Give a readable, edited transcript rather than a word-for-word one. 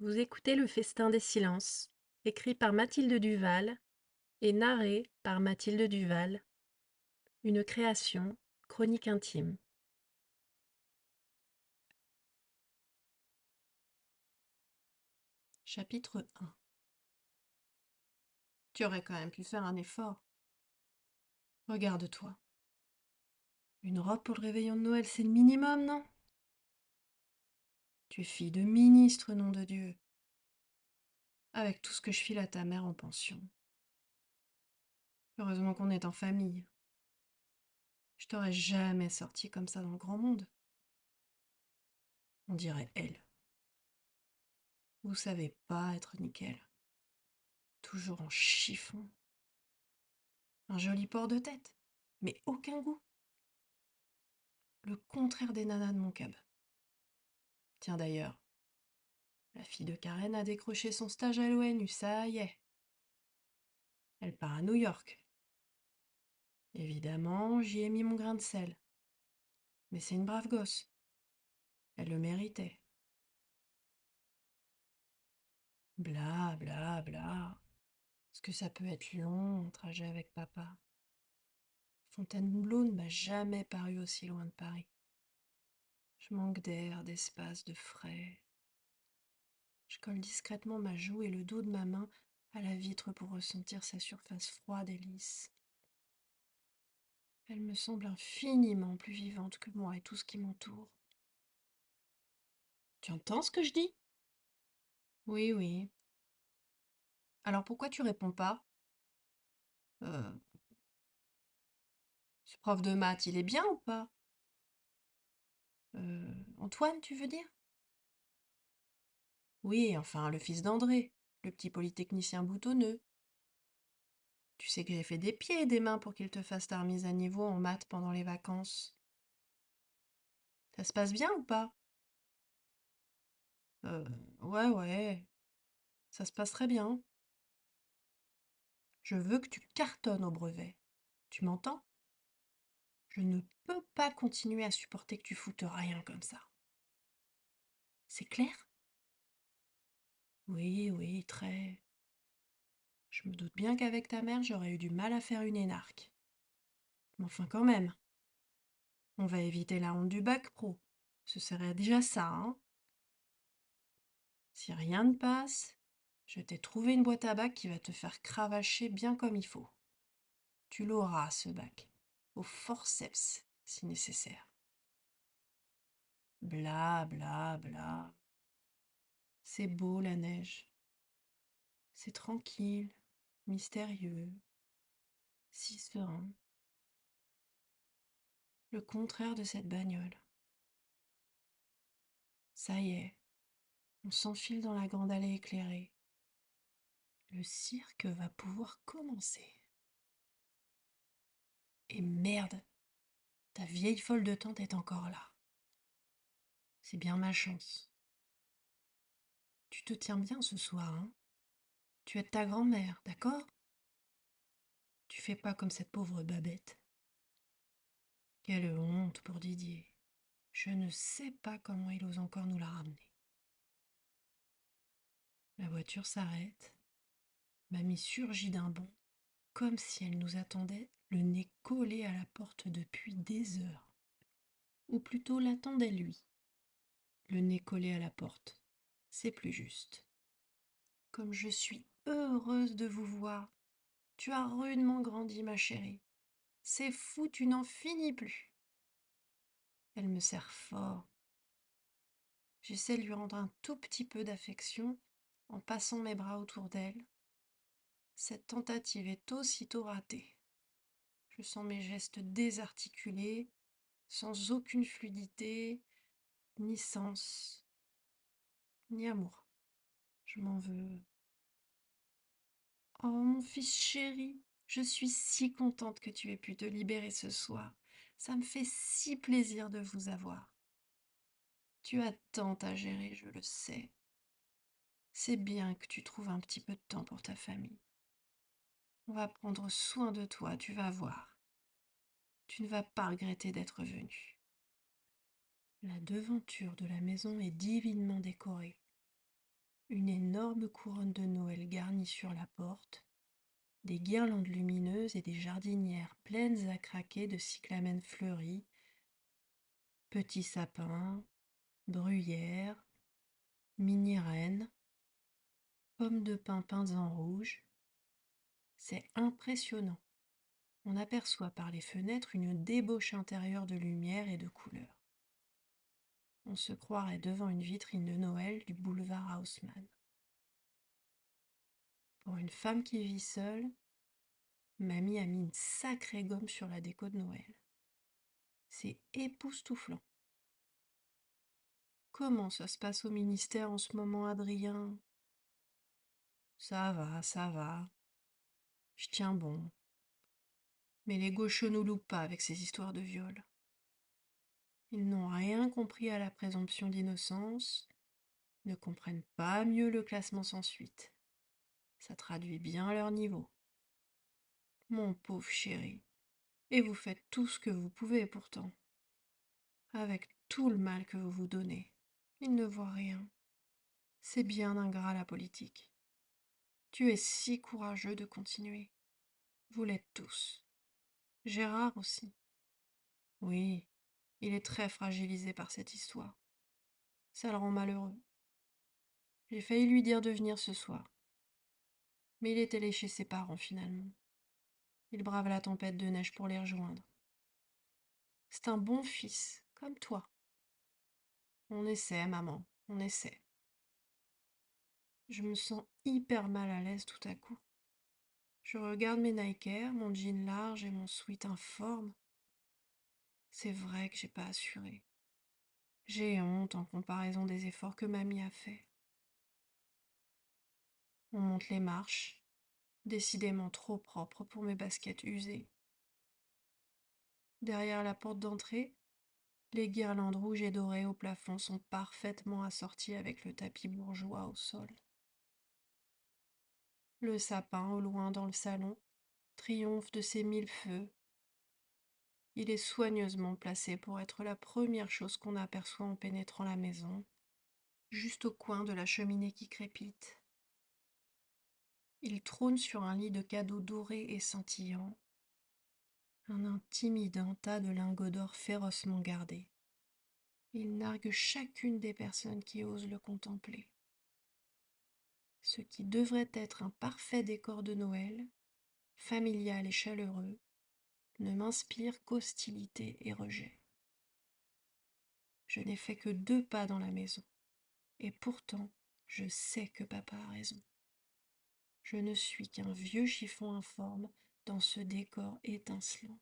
Vous écoutez Le Festin des silences, écrit par Mathilde Duval et narré par Mathilde Duval, une création, chronique intime. Chapitre 1. Tu aurais quand même pu faire un effort. Regarde-toi. Une robe pour le réveillon de Noël, c'est le minimum, non? Tu es fille de ministre, nom de Dieu. Avec tout ce que je file à ta mère en pension. Heureusement qu'on est en famille. Je t'aurais jamais sorti comme ça dans le grand monde. On dirait elle. Vous savez pas être nickel. Toujours en chiffon. Un joli port de tête, mais aucun goût. Le contraire des nanas de mon cab. Tiens d'ailleurs, la fille de Karen a décroché son stage à l'ONU, ça y est. Elle part à New York. Évidemment, j'y ai mis mon grain de sel. Mais c'est une brave gosse. Elle le méritait. Bla bla bla. Est-ce que ça peut être long, un trajet avec papa? Fontainebleau ne m'a jamais paru aussi loin de Paris. Je manque d'air, d'espace, de frais. Je colle discrètement ma joue et le dos de ma main à la vitre pour ressentir sa surface froide et lisse. Elle me semble infiniment plus vivante que moi et tout ce qui m'entoure. Tu entends ce que je dis? Oui, oui. Alors pourquoi tu réponds pas? Euh, Ce prof de maths, il est bien ou pas? Antoine, tu veux dire? Oui, enfin, le fils d'André, le petit polytechnicien boutonneux. Tu sais que j'ai fait des pieds et des mains pour qu'il te fasse ta remise à niveau en maths pendant les vacances. Ça se passe bien ou pas? Euh, ouais, ouais, ça se passe très bien. Je veux que tu cartonnes au brevet. Tu m'entends? Je ne peux pas continuer à supporter que tu foutes rien comme ça. C'est clair? Oui, oui, très. Je me doute bien qu'avec ta mère, j'aurais eu du mal à faire une énarque. Mais enfin, quand même, on va éviter la honte du bac pro. Ce serait déjà ça, hein? Si rien ne passe, je t'ai trouvé une boîte à bac qui va te faire cravacher bien comme il faut. Tu l'auras, ce bac. Au forceps, si nécessaire. Bla, bla, bla. C'est beau, la neige. C'est tranquille, mystérieux, si serein. Le contraire de cette bagnole. Ça y est, on s'enfile dans la grande allée éclairée. Le cirque va pouvoir commencer. Et merde, ta vieille folle de tante est encore là. C'est bien ma chance. Tu te tiens bien ce soir, hein? Tu aides ta grand-mère, d'accord? Tu fais pas comme cette pauvre Babette. Quelle honte pour Didier. Je ne sais pas comment il ose encore nous la ramener. La voiture s'arrête. Mamie surgit d'un bond, comme si elle nous attendait, le nez collé à la porte depuis des heures. Ou plutôt l'attendait lui, le nez collé à la porte. C'est plus juste. Comme je suis heureuse de vous voir. Tu as rudement grandi, ma chérie. C'est fou, tu n'en finis plus. Elle me serre fort. J'essaie de lui rendre un tout petit peu d'affection en passant mes bras autour d'elle. Cette tentative est aussitôt ratée. Je sens mes gestes désarticulés, sans aucune fluidité, ni sens, ni amour. Je m'en veux. Oh, mon fils chéri, je suis si contente que tu aies pu te libérer ce soir. Ça me fait si plaisir de vous avoir. Tu as tant à gérer, je le sais. C'est bien que tu trouves un petit peu de temps pour ta famille. On va prendre soin de toi, tu vas voir. Tu ne vas pas regretter d'être venu. La devanture de la maison est divinement décorée. une énorme couronne de Noël garnie sur la porte, des guirlandes lumineuses et des jardinières pleines à craquer de cyclamènes fleuris, petits sapins, bruyères, mini-rennes, pommes de pin peintes en rouge. C'est impressionnant. On aperçoit par les fenêtres une débauche intérieure de lumière et de couleurs. On se croirait devant une vitrine de Noël du boulevard Haussmann. Pour une femme qui vit seule, mamie a mis une sacrée gomme sur la déco de Noël. C'est époustouflant. Comment ça se passe au ministère en ce moment, Adrien? Ça va, ça va. Je tiens bon. Mais les gauchos nous loupent pas avec ces histoires de viol. Ils n'ont rien compris à la présomption d'innocence, ne comprennent pas mieux le classement sans suite. Ça traduit bien leur niveau. Mon pauvre chéri. Et vous faites tout ce que vous pouvez pourtant. Avec tout le mal que vous vous donnez. Ils ne voient rien. C'est bien ingrat la politique. Tu es si courageux de continuer. Vous l'êtes tous. Gérard aussi. Oui, il est très fragilisé par cette histoire. Ça le rend malheureux. J'ai failli lui dire de venir ce soir. Mais il est allé chez ses parents finalement. Il brave la tempête de neige pour les rejoindre. C'est un bon fils, comme toi. On essaie, maman, on essaie. Je me sens hyper mal à l'aise tout à coup. Je regarde mes Nike Air, mon jean large et mon sweat informe. C'est vrai que j'ai pas assuré. J'ai honte en comparaison des efforts que mamie a fait. On monte les marches, décidément trop propre pour mes baskets usées. Derrière la porte d'entrée, les guirlandes rouges et dorées au plafond sont parfaitement assorties avec le tapis bourgeois au sol. Le sapin, au loin dans le salon, triomphe de ses 1000 feux. Il est soigneusement placé pour être la première chose qu'on aperçoit en pénétrant la maison, juste au coin de la cheminée qui crépite. Il trône sur un lit de cadeaux dorés et scintillants, un intimidant tas de lingots d'or férocement gardés. Il nargue chacune des personnes qui osent le contempler. Ce qui devrait être un parfait décor de Noël, familial et chaleureux, ne m'inspire qu'hostilité et rejet. Je n'ai fait que 2 pas dans la maison, et pourtant je sais que papa a raison. Je ne suis qu'un vieux chiffon informe dans ce décor étincelant.